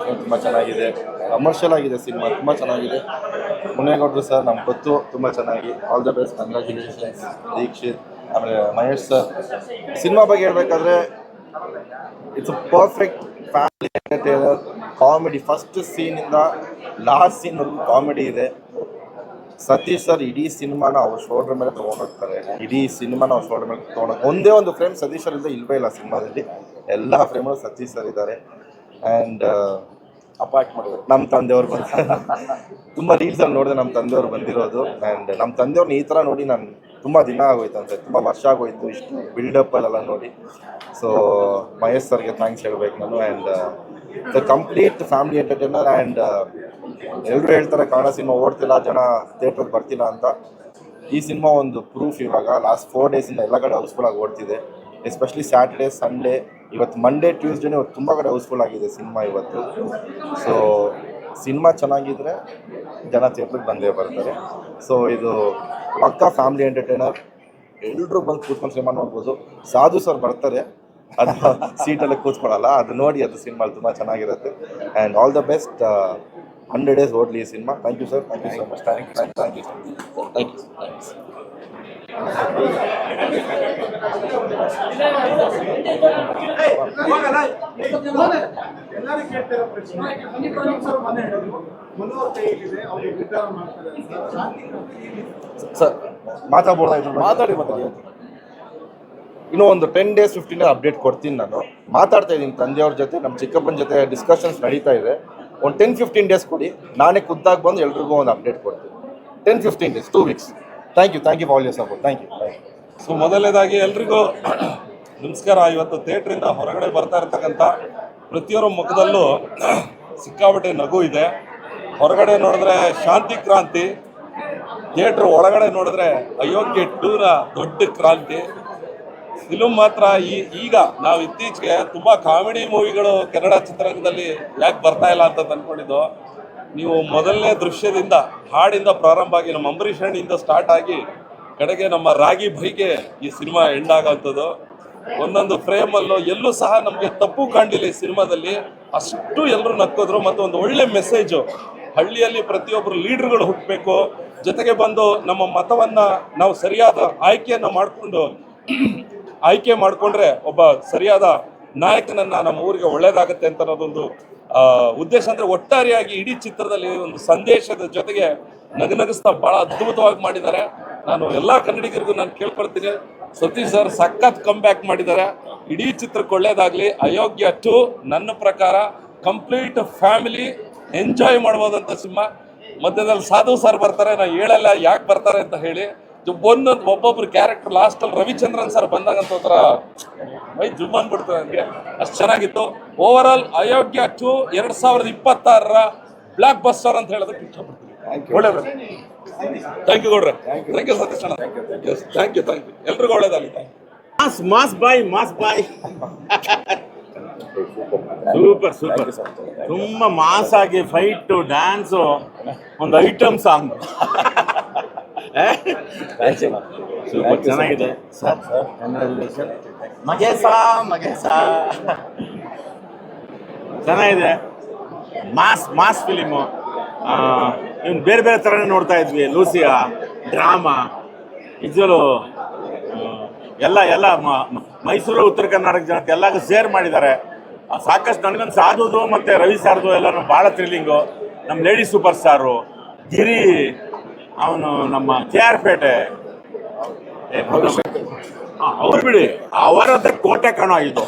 Direction ತುಂಬ ಚೆನ್ನಾಗಿದೆ, commercial ಆಗಿದೆ ಸಿನಿಮಾ, ತುಂಬ ಚೆನ್ನಾಗಿದೆ. ಮುನೇಗೌಡರು ಸರ್ ನಮ್ಗೆ ಗೊತ್ತು ತುಂಬ ಚೆನ್ನಾಗಿ. All the best, congratulations Dikshit. ಆಮೇಲೆ ಮಹೇಶ್ ಸರ್. ಸಿನಿಮಾ ಬಗ್ಗೆ ಹೇಳ್ಬೇಕಾದ್ರೆ it's a perfect family entertainer. Comedy first ಸೀನಿಂದ ಲಾಸ್ಟ್ ಸೀನ್ವರೆಗೂ ಕಾಮಿಡಿ ಇದೆ. ಸತೀಶ್ ಸರ್ ಇಡೀ ಸಿನಿಮಾನ ಅವ್ರ ಶೋಲ್ಡರ್ ಮೇಲೆ ತೊಗೊಂಡೋಗ್ತಾರೆ. ಇಡೀ ಸಿನಿಮಾನ ಅವ್ರ ಶೋಲ್ಡರ್ ಮೇಲೆ ತೊಗೊಂಡು ಒಂದೇ ಒಂದು ಫ್ರೇಮ್ ಸತೀಶ್ ಸರ್ ಇಲ್ಲವೇ ಇಲ್ಲ ಸಿನಿಮಾದಲ್ಲಿ. ಎಲ್ಲ ಫ್ರೇಮಲ್ಲೂ ಸತೀಶ್ ಸರ್ ಇದ್ದಾರೆ. ಆ್ಯಂಡ್ ಅಪಾರ್ಟ್ ಮಾಡಬೇಕು ನಮ್ಮ ತಂದೆಯವ್ರು ತುಂಬ ರೀಲ್ಸಲ್ಲಿ ನೋಡಿದೆ ನಮ್ಮ ತಂದೆಯವ್ರು ಬಂದಿರೋದು. ಆ್ಯಂಡ್ ನಮ್ಮ ತಂದೆಯವ್ರನ್ನ ಈ ಥರ ನೋಡಿ ನಾನು ತುಂಬ ದಿನ ಆಗೋಯ್ತು ಅಂತ, ತುಂಬ ವರ್ಷ ಆಗೋಯ್ತು ಇಷ್ಟು ಬಿಲ್ಡಪ್ಪಲ್ಲೆಲ್ಲ ನೋಡಿ. ಸೊ ಮಹೇಶ್ ಸರ್ಗೆ ಥ್ಯಾಂಕ್ಸ್ ಹೇಳ್ಬೇಕು ನಾನು. And the complete family entertainer. And ಎಲ್ಲರೂ ಹೇಳ್ತಾರೆ ಕನ್ನಡ ಸಿನಿಮಾ ಓಡ್ತಿಲ್ಲ, ಜನ ಥಿಯೇಟ್ರಿಗೆ ಬರ್ತಿಲ್ಲ ಅಂತ. ಈ ಸಿನಿಮಾ ಒಂದು ಪ್ರೂಫ್. ಇವಾಗ ಲಾಸ್ಟ್ 4 ಡೇಸಿಂದ ಎಲ್ಲ ಕಡೆ ಹೌಸ್ಫುಲ್ಲಾಗಿ ಓಡ್ತಿದೆ. ಎಸ್ಪೆಷಲಿ ಸ್ಯಾಟರ್ಡೇ, ಸಂಡೇ, ಇವತ್ತು ಮಂಡೇ, ಟ್ಯೂಸ್ಡೇನೇ ಇವತ್ತು ತುಂಬ ಕಡೆ ಹೌಸ್ಫುಲ್ ಆಗಿದೆ ಸಿನಿಮಾ ಇವತ್ತು. ಸೊ ಸಿನಿಮಾ ಚೆನ್ನಾಗಿದ್ದರೆ ಜನ ಥಿಯೇಟ್ರಿಗೆ ಬಂದೇ ಬರ್ತಾರೆ. ಸೊ ಇದು ಪಕ್ಕಾ ಫ್ಯಾಮಿಲಿ ಎಂಟರ್ಟೈನರ್. ಎಲ್ಲರೂ ಬಂದು ಕೂತ್ಕೊಂಡು ಸಿನಿಮಾ ನೋಡ್ಬೋದು. ಸಾಧು ಸರ್ ಬರ್ತಾರೆ, ಅದು ಸೀಟಲ್ಲಿ ಕೂತ್ಕೊಳ್ಳಲ್ಲ, ಅದು ನೋಡಿ ಅದು ಸಿನಿಮಾ ತುಂಬ ಚೆನ್ನಾಗಿರುತ್ತೆ. And all the best. 100 days ಓಡಲಿ ಈ ಸಿನಿಮಾ. Thank you sir, thank you so much. Thank you thanks. Sir ಮಾತಾಡಿ ಇನ್ನೂ ಒಂದು 10 days 15 days ಅಪ್ಡೇಟ್ ಕೊಡ್ತೀನಿ. ನಾನು ಮಾತಾಡ್ತಾ ಇದ್ದೀನಿ ತಂದೆಯವ್ರ ಜೊತೆ, ನಮ್ಮ ಚಿಕ್ಕಪ್ಪನ ಜೊತೆ ಡಿಸ್ಕಷನ್ಸ್ ನಡೀತಾ ಇದೆ. ಒಂದು 10-15 days ಕೊಡಿ, ನಾನೇ ಖುದ್ದಾಗಿ ಬಂದು ಎಲ್ರಿಗೂ ಒಂದು ಅಪ್ಡೇಟ್ ಕೊಡ್ತೀನಿ. 10-15 days, 2 weeks. Thank you for all your support. Thank you. So ಮೊದಲನೇದಾಗಿ ಎಲ್ರಿಗೂ ನಮಸ್ಕಾರ. ಇವತ್ತು ಥಿಯೇಟ್ರಿಂದ ಹೊರಗಡೆ ಬರ್ತಾ ಇರ್ತಕ್ಕಂಥ ಪ್ರತಿಯೊಬ್ಬರ ಮುಖದಲ್ಲೂ ಸಿಕ್ಕಾಪಟ್ಟೆ ನಗು ಇದೆ. ಹೊರಗಡೆ ನೋಡಿದ್ರೆ ಶಾಂತಿ ಕ್ರಾಂತಿ, ಥಿಯೇಟ್ರ್ ಒಳಗಡೆ ನೋಡಿದ್ರೆ ಅಯೋಗ್ಯ 2ರ ದೊಡ್ಡ ಕ್ರಾಂತಿ. ಫಿಲ್ಮ್ ಮಾತ್ರ ಈಗ ನಾವು ಇತ್ತೀಚೆಗೆ ತುಂಬ ಕಾಮಿಡಿ ಮೂವಿಗಳು ಕನ್ನಡ ಚಿತ್ರರಂಗದಲ್ಲಿ ಯಾಕೆ ಬರ್ತಾ ಇಲ್ಲ ಅಂತ ಅಂದ್ಕೊಂಡಿದ್ದು. ನೀವು ಮೊದಲನೇ ದೃಶ್ಯದಿಂದ, ಹಾಡಿಂದ ಪ್ರಾರಂಭ ಆಗಿ ನಮ್ಮ ಅಂಬರೀಷ್ ಅಣ್ಣಿಂದ ಸ್ಟಾರ್ಟ್ ಆಗಿ ಕಡೆಗೆ ನಮ್ಮ ರಾಗಿ ಬೈಗೆ ಈ ಸಿನಿಮಾ ಎಂಡ್ ಆಗೋಂಥದ್ದು. ಒಂದೊಂದು ಫ್ರೇಮಲ್ಲೂ ಎಲ್ಲೂ ಸಹ ನಮಗೆ ತಪ್ಪು ಕಾಣಲಿಲ್ಲ ಈ ಸಿನಿಮಾದಲ್ಲಿ. ಅಷ್ಟು ಎಲ್ಲರೂ ನಕ್ಕೋದ್ರು. ಮತ್ತು ಒಂದು ಒಳ್ಳೆ ಮೆಸೇಜು, ಹಳ್ಳಿಯಲ್ಲಿ ಪ್ರತಿಯೊಬ್ಬರು ಲೀಡ್ರುಗಳು ಹುಟ್ಟಬೇಕು, ಜೊತೆಗೆ ಬಂದು ನಮ್ಮ ಮತವನ್ನು ನಾವು ಸರಿಯಾದ ಆಯ್ಕೆ ಮಾಡಿಕೊಂಡ್ರೆ ಒಬ್ಬ ಸರಿಯಾದ ನಾಯಕನನ್ನು ನಮ್ಮ ಊರಿಗೆ ಒಳ್ಳೇದಾಗುತ್ತೆ ಅಂತ ಅನ್ನೋದೊಂದು ಉದ್ದೇಶ. ಅಂದರೆ ಒಟ್ಟಾರೆಯಾಗಿ ಇಡೀ ಚಿತ್ರದಲ್ಲಿ ಒಂದು ಸಂದೇಶದ ಜೊತೆಗೆ ನಗನಗಿಸ್ತಾ ಭಾಳ ಅದ್ಭುತವಾಗಿ ಮಾಡಿದ್ದಾರೆ. ನಾನು ಎಲ್ಲ ಕನ್ನಡಿಗರಿಗೂ ನಾನು ಕೇಳ್ಕೊಳ್ತೀನಿ, ಸತೀಶ್ ಸರ್ ಸಖತ್ ಕಮ್ ಬ್ಯಾಕ್ ಮಾಡಿದ್ದಾರೆ. ಇಡೀ ಚಿತ್ರಕ್ಕೆ ಒಳ್ಳೇದಾಗಲಿ. ಅಯೋಗ್ಯ 2 ನನ್ನ ಪ್ರಕಾರ ಕಂಪ್ಲೀಟ್ ಫ್ಯಾಮಿಲಿ ಎಂಜಾಯ್ ಮಾಡ್ಬೋದಂತ ಸಿನಿಮಾ. ಮಧ್ಯದಲ್ಲಿ ಸಾಧು ಸರ್ ಬರ್ತಾರೆ, ನಾನು ಹೇಳಲ್ಲ ಯಾಕೆ ಬರ್ತಾರೆ ಅಂತ ಹೇಳಿ. ಒಬ್ಬೊಬ್ರು ಕ್ಯಾರೆಕ್ಟರ್ ಲಾಸ್ಟಲ್ಲಿ ರವಿಚಂದ್ರನ್ ಸರ್ ಬಂದಾಗಂತ ಒಂಥರ ಮೈ ಜುಮ್ ಅಂದ್ಬಿಡ್ತದೆ ನನಗೆ, ಅಷ್ಟು ಚೆನ್ನಾಗಿತ್ತು. ಓವರ್ ಆಲ್ ಅಯೋಗ್ಯ 2 2026ರ ಬ್ಲಾಕ್ ಬಸ್ಟರ್ ಅಂತ ಹೇಳೋದಕ್ಕೆ ಇಷ್ಟಪಡ್ತೀನಿ. ಒಳ್ಳೇದು. ಥ್ಯಾಂಕ್ ಯು ಗೌಡ್ರೆ. ಥ್ಯಾಂಕ್ ಯು ಸತೀಶ್ ಅಣ್ಣ. ಥ್ಯಾಂಕ್ ಯು ಎಲ್ರಿಗೂ ಒಳ್ಳೇದಾಗಲಿ. Mass boy super. ತುಂಬ ಮಾಸ್ ಆಗಿ ಫೈಟು, ಡ್ಯಾನ್ಸು, ಒಂದು ಐಟಮ್ ಸಾಂಗ್ ಸೂಪರ್ ಚೆನ್ನಾಗಿದೆ. ಮಗೇಶ ಚೆನ್ನಾಗಿದೆ. Mass film. ಇವ್ನು ಬೇರೆ ಥರನೇ ನೋಡ್ತಾ ಇದ್ವಿ. ಲೂಸಿಯಾ ಡ್ರಾಮಾ ನಿಜವೂ ಎಲ್ಲ ಮೈಸೂರು ಉತ್ತರ ಕರ್ನಾಟಕ ಜನಕ್ಕೆ ಎಲ್ಲರಿಗೂ ಶೇರ್ ಮಾಡಿದ್ದಾರೆ. ಸಾಕಷ್ಟು ನನಗೊಂದು ಸಾಧುದು ಮತ್ತು ರವಿ ಸಾರ್ದು ಎಲ್ಲ ಭಾಳ ಥ್ರಿಲ್ಲಿಂಗು. ನಮ್ಮ ಲೇಡಿ ಸೂಪರ್ ಸ್ಟಾರು ಗಿರಿ, ಅವನು ನಮ್ಮ KR ಪೇಟೆ ಅವ್ರು ಬಿಡಿ, ಅವರತ್ರ ಕೋಟೆ ಕಾಣೋ ಇದು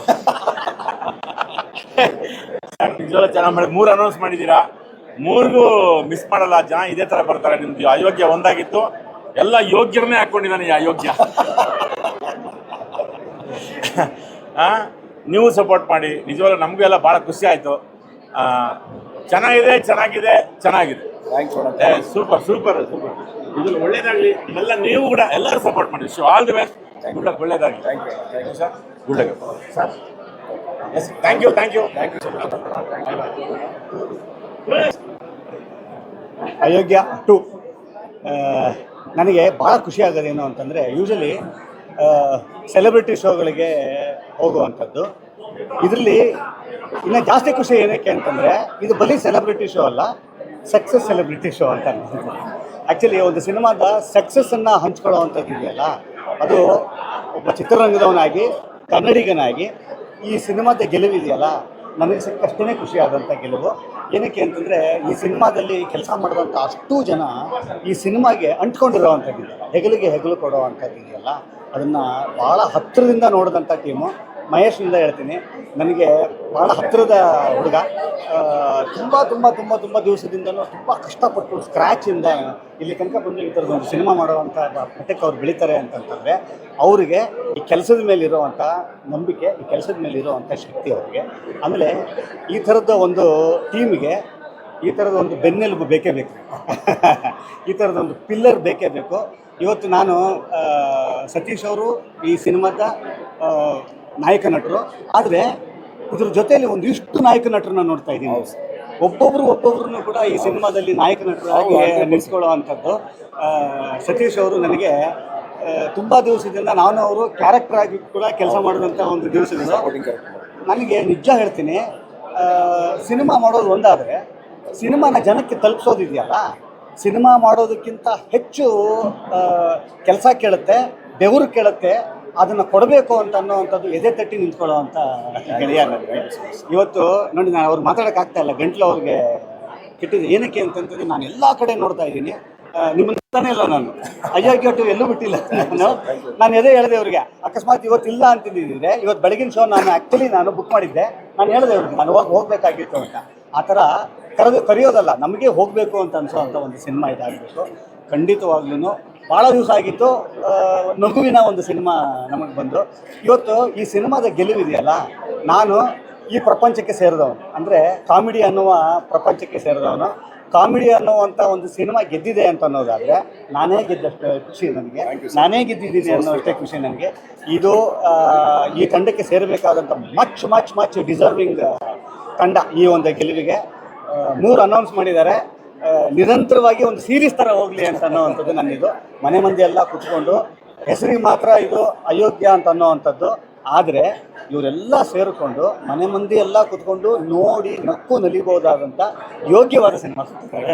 ನಿಜವಲ್ಲ ಚೆನ್ನಾಗಿ ಮಾಡಿ. 3 ಅನೌನ್ಸ್ ಮಾಡಿದ್ದೀರಾ, 3ಗೂ ಮಿಸ್ ಮಾಡಲ್ಲ ಜನ. ಇದೇ ಥರ ಬರ್ತಾರೆ. ನಿಮ್ದು ಅಯೋಗ್ಯ ಒಂದಾಗಿತ್ತು, ಎಲ್ಲ ಯೋಗ್ಯರನ್ನೇ ಹಾಕ್ಕೊಂಡಿದ್ದಾನೆ ಈ ಅಯೋಗ್ಯ. ನೀವು ಸಪೋರ್ಟ್ ಮಾಡಿ. ನಿಜವಲ್ಲ ನಮಗೂ ಎಲ್ಲ ಭಾಳ ಖುಷಿ ಆಯಿತು. ಚೆನ್ನಾಗಿದೆ. ಸೂಪರ್. ಇದು ಒಳ್ಳೇದಾಗಲಿ. ಇವೆಲ್ಲ ನೀವು ಕೂಡ ಎಲ್ಲರೂ ಸಪೋರ್ಟ್ ಮಾಡಿ. All the best. ಒಳ್ಳೇದಾಗಲಿ. Thank you sir. Sir yes, thank you. Ayogya 2 ನನಗೆ ಭಾಳ ಖುಷಿ ಆಗೋದೇನು ಅಂತಂದರೆ, ಯೂಶಲಿ ಸೆಲೆಬ್ರಿಟಿ ಶೋಗಳಿಗೆ ಹೋಗುವಂಥದ್ದು. ಇದರಲ್ಲಿ ಇನ್ನು ಜಾಸ್ತಿ ಖುಷಿ ಏನಕ್ಕೆ ಅಂತಂದರೆ ಇದು ಬರೀ ಸೆಲೆಬ್ರಿಟಿ ಶೋ ಅಲ್ಲ, ಸಕ್ಸಸ್ ಸೆಲೆಬ್ರಿಟಿ ಶೋ ಅಂತ. ಆ್ಯಕ್ಚುಲಿ ಒಂದು ಸಿನಿಮಾದ ಸಕ್ಸಸ್ಸನ್ನು ಹಂಚ್ಕೊಳ್ಳೋವಂಥದ್ದು ಇದೆಯಲ್ಲ, ಅದು ಒಬ್ಬ ಚಿತ್ರರಂಗದವನಾಗಿ ಕನ್ನಡಿಗನಾಗಿ ಈ ಸಿನಿಮಾದ ಗೆಲುವಿದೆಯಲ್ಲ, ನನಗೆ ಸಿಕ್ಕಷ್ಟೇ ಖುಷಿ ಆದಂಥ ಗೆಲುವು. ಏನಕ್ಕೆ ಅಂತಂದರೆ ಈ ಸಿನಿಮಾದಲ್ಲಿ ಕೆಲಸ ಮಾಡಿದಂಥ ಅಷ್ಟೂ ಜನ ಈ ಸಿನಿಮಾಗೆ ಅಂಟ್ಕೊಂಡಿರೋವಂಥದ್ದಿದೆಯಲ್ಲ, ಹೆಗಲಿಗೆ ಹೆಗಲು ಕೊಡೋವಂಥದ್ದಿದೆಯಲ್ಲ, ಅದನ್ನು ಭಾಳ ಹತ್ತಿರದಿಂದ ನೋಡಿದಂಥ ಟೀಮು. ಮಹೇಶ್ನಿಂದ ಹೇಳ್ತೀನಿ, ನನಗೆ ಭಾಳ ಹತ್ತಿರದ ಹುಡುಗ. ತುಂಬ ತುಂಬ ತುಂಬ ತುಂಬ ದಿವಸದಿಂದನೂ ತುಂಬ ಕಷ್ಟಪಟ್ಟು ಸ್ಕ್ರ್ಯಾಚಿಂದ ಇಲ್ಲಿ ತನಕ ಬಂದು ಈ ಥರದೊಂದು ಸಿನಿಮಾ ಮಾಡುವಂಥ ಮಟ್ಟಕ್ಕೆ ಅವ್ರು ಬೆಳೀತಾರೆ ಅಂತಂತಂದರೆ ಅವರಿಗೆ ಈ ಕೆಲಸದ ಮೇಲಿರುವಂಥ ನಂಬಿಕೆ, ಈ ಕೆಲಸದ ಮೇಲಿರುವಂಥ ಶಕ್ತಿ ಅವರಿಗೆ. ಆಮೇಲೆ ಈ ಥರದ ಒಂದು ಟೀಮಿಗೆ ಈ ಥರದ ಒಂದು ಬೆನ್ನೆಲುಬು ಬೇಕೇ ಬೇಕು, ಈ ಥರದೊಂದು ಪಿಲ್ಲರ್ ಬೇಕೇ ಬೇಕು. ಇವತ್ತು ನಾನು ಸತೀಶ್ ಅವರು ಈ ಸಿನಿಮಾದ ನಾಯಕ ನಟರು, ಆದರೆ ಇದ್ರ ಜೊತೆಯಲ್ಲಿ ಒಂದಿಷ್ಟು ನಾಯಕ ನಟರನ್ನ ನೋಡ್ತಾ ಇದ್ದೀನಿ. ಒಬ್ಬೊಬ್ರನ್ನು ಕೂಡ ಈ ಸಿನಿಮಾದಲ್ಲಿ ನಾಯಕ ನಟರಾಗಿ ನಿಲ್ಲಿಸ್ಕೊಳ್ಳೋ ಅಂಥದ್ದು. ಸತೀಶ್ ಅವರು ನನಗೆ ತುಂಬ ದಿವಸದಿಂದ, ನಾನು ಅವರು ಕ್ಯಾರೆಕ್ಟರ್ ಆಗಿ ಕೂಡ ಕೆಲಸ ಮಾಡಿದಂಥ ಒಂದು ದಿವಸದಿಂದ ನನಗೆ ನಿಜ ಹೇಳ್ತೀನಿ, ಸಿನಿಮಾ ಮಾಡೋದು ಒಂದಾದರೆ ಸಿನಿಮಾನ ಜನಕ್ಕೆ ತಲುಪಿಸೋದಿದೆಯಲ್ಲ, ಸಿನಿಮಾ ಮಾಡೋದಕ್ಕಿಂತ ಹೆಚ್ಚು ಕೆಲಸ ಕೇಳುತ್ತೆ, ಬೆವರು ಕೇಳುತ್ತೆ. ಅದನ್ನು ಕೊಡಬೇಕು ಅಂತ ಅನ್ನೋವಂಥದ್ದು ಎದೆ ತಟ್ಟಿ ನಿಂತ್ಕೊಳ್ಳೋ ಅಂಥ ಗೆಳೆಯ ನನಗೆ. ಇವತ್ತು ನೋಡಿ, ನಾನು ಅವ್ರು ಮಾತಾಡೋಕ್ಕಾಗ್ತಾ ಇಲ್ಲ, ಗಂಟ್ಲು ಅವ್ರಿಗೆ ಕೆಟ್ಟಿದೆ. ಏನಕ್ಕೆ ಅಂತಂತಂದರೆ ನಾನು ಎಲ್ಲ ಕಡೆ ನೋಡ್ತಾ ಇದ್ದೀನಿ, ನಿಮ್ಮನ್ನು ತಾನೇ ಇಲ್ಲ, ನಾನು ಅಯ್ಯಾಗ್ಯಟ್ಟು ಎಲ್ಲೂ ಬಿಟ್ಟಿಲ್ಲ. ನಾನು ಎದೆ ಹೇಳಿದೆ ಅವ್ರಿಗೆ, ಅಕಸ್ಮಾತ್ ಇವತ್ತಿಲ್ಲ ಅಂತಿದ್ದಿದ್ರೆ ಇವತ್ತು ಬೆಳಗಿನ ಶೋ ನಾನು ಬುಕ್ ಮಾಡಿದ್ದೆ, ನಾನು ಹೇಳಿದೆ ಅವ್ರಿಗೆ ನಾನು ಹೋಗಬೇಕಾಗಿತ್ತು ಅಂತ. ಆ ಥರ ಕರೆಯೋದಲ್ಲ, ನಮಗೆ ಹೋಗಬೇಕು ಅಂತ ಅನಿಸೋವಂಥ ಒಂದು ಸಿನಿಮಾ ಇದಾಗಬೇಕು. ಖಂಡಿತವಾಗ್ಲೂ ಭಾಳ ದಿವಸ ಆಗಿತ್ತು ನಗುವಿನ ಒಂದು ಸಿನಿಮಾ ನಮಗೆ ಬಂದು. ಇವತ್ತು ಈ ಸಿನಿಮಾದ ಗೆಲುವಿದೆಯಲ್ಲ, ನಾನು ಈ ಪ್ರಪಂಚಕ್ಕೆ ಸೇರಿದವನು, ಅಂದರೆ ಕಾಮಿಡಿ ಅನ್ನುವ ಪ್ರಪಂಚಕ್ಕೆ ಸೇರಿದವನು. ಕಾಮಿಡಿ ಅನ್ನುವಂಥ ಒಂದು ಸಿನಿಮಾ ಗೆದ್ದಿದೆ ಅಂತ ಅನ್ನೋದಾದರೆ ನಾನೇ ಗೆದ್ದಷ್ಟು ಖುಷಿ ನನಗೆ, ನಾನೇ ಗೆದ್ದಿದ್ದೀನಿ ಅನ್ನೋಷ್ಟೇ ಖುಷಿ ನನಗೆ. ಇದು ಈ ತಂಡಕ್ಕೆ ಸೇರಬೇಕಾದಂಥ ಮಚ್ ಡಿಸರ್ವಿಂಗ್ ತಂಡ ಈ ಒಂದು ಗೆಲುವಿಗೆ. 3 ಅನೌನ್ಸ್ ಮಾಡಿದ್ದಾರೆ, ನಿರಂತರವಾಗಿ ಒಂದು ಸೀರೀಸ್ ಥರ ಹೋಗಲಿ ಅಂತ ಅನ್ನೋವಂಥದ್ದು ನನ್ನಿದು. ಮನೆ ಮಂದಿ ಎಲ್ಲ ಕುತ್ಕೊಂಡು ಹೆಸರಿಗೆ ಮಾತ್ರ ಇದು ಅಯೋಗ್ಯ ಅಂತ ಅನ್ನೋವಂಥದ್ದು, ಆದರೆ ಇವರೆಲ್ಲ ಸೇರಿಕೊಂಡು ಮನೆ ಮಂದಿ ಎಲ್ಲ ಕುತ್ಕೊಂಡು ನೋಡಿ ನಕ್ಕು ನಲಿಬೋದಾದಂಥ ಯೋಗ್ಯವಾದ ಸಿನಿಮಾ ಸಿಗ್ತಾರೆ.